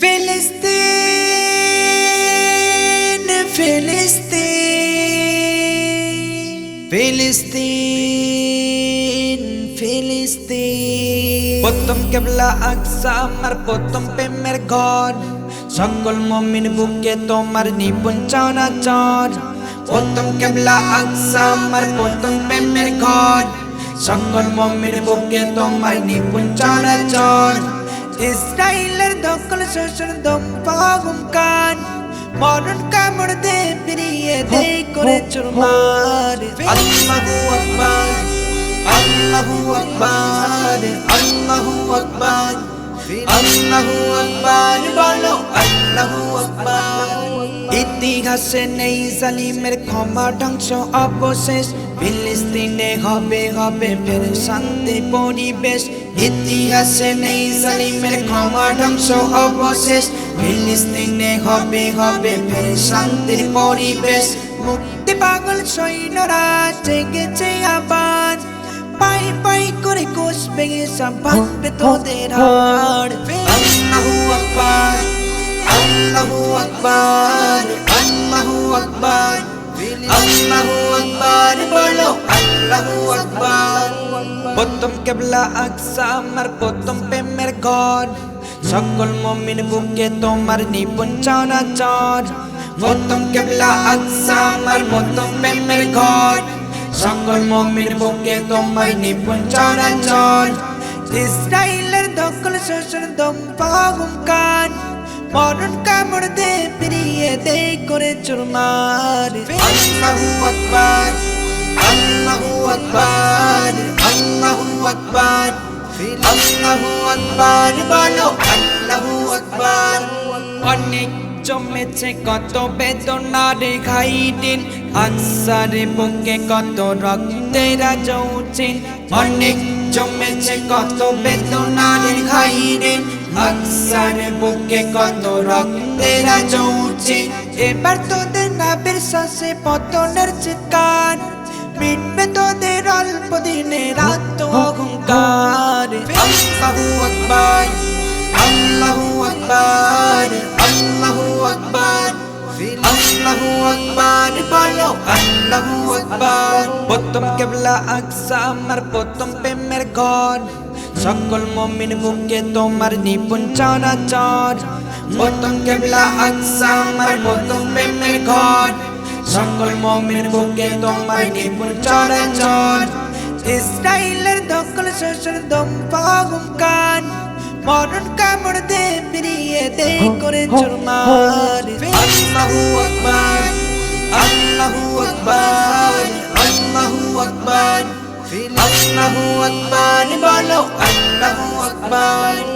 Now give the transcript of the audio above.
ফিলিস্তিন ফিলিস্তিন ফিলিস্তিন ফিলিস্তিন প্রথম কেবলা আকসা আমার প্রথম প্রেমের ঘর সকল মুমিন বুকে তোমার নিপুণ চলাচল প্রথম কেবলা আকসা আমার প্রথম প্রেমের ঘর সকল মুমিন বুকে তোমার নিপুণ চলাচল ইসরাইলের দখল শোষণ দম্পাগুম কান মরণ কামড় দে ফিরিয়ে দে করে চুরমার আল্লাহু আকবার আল্লাহু আকবার আল্লাহু আকবার আল্লাহু আকবার বলো আল্লাহু আকবার ইতিহাসে নেই জালিমের ক্ষমা ধ্বংস অবশেষ ফিলিস্তিনে হবে হবে ফের শান্তি পরিবেশ ইতিহাসে নেই জালিমের ক্ষমা ধ্বংস অবশেষ ফিলিস্তিনে হবে হবে ফের শান্তির পরিবেশ মুক্তি পাগল সৈন্যরা জেগেছে আবার পাই পাই করে কোষ ভেঙে সব ভাঙবে তোদের হাড় আল্লাহু আকবার আল্লাহু আকবার আল্লাহু আকবার আল্লাহু আকবার বলো আল্লাহু আকবার প্রথম কেবলা আকসা আমার প্রথম প্রেমের ঘর সকল মুমিন বুকে তোমার নিপুণ চলাচল প্রথম কেবলা আকসা আমার প্রথম প্রেমের ঘর সকল মুমিন বুকে তোমার নিপুণ চলাচল ইসরাইলের দখল শোষণ দম্পাগুম কান মরণ কামড় দে ফিরিয়ে দে করে চুরমার আল্লাহু আকবার আল্লাহু আকবার আল্লাহু আকবার আল্লাহু আকবার বলো আল্লাহু আকবার অনেক জমেছে কত বেদনার ঘাই দিন আকসারে বুকে কত রক্তের জৌচিন অনেক জমেছে কত বেদনার ঘাই দিন আকসারে বুকে কত রক্তের জৌচিন এবার তোদের নাবের শ্বাসে পতনের চিৎকার মিটবে তোদের অল্প দিনের আত্মঅহংকার আল্লাহু আকবার আল্লাহু আকবার আল্লাহু আকবার আল্লাহু আকবার বলো আল্লাহু আকবার প্রথম কেবলা আকসা আমার প্রথম প্রেমের ঘর সকল মুমিন বুকে তোমার নিপুণ চলাচল প্রথম কেবলা আকসা আমার প্রথম প্রেমের ঘর সকল মুমিন বুকে তোমার নিপুণ চলাচল ইসরাইলের দখল শোষণ দম্পাগুম কান মরণ কামড় দে ফিরিয়ে দে করে চুরমার আল্লাহু আকবার আল্লাহু আকবার আল্লাহু আকবার আল্লাহু আকবার বলো আল্লাহু আকবার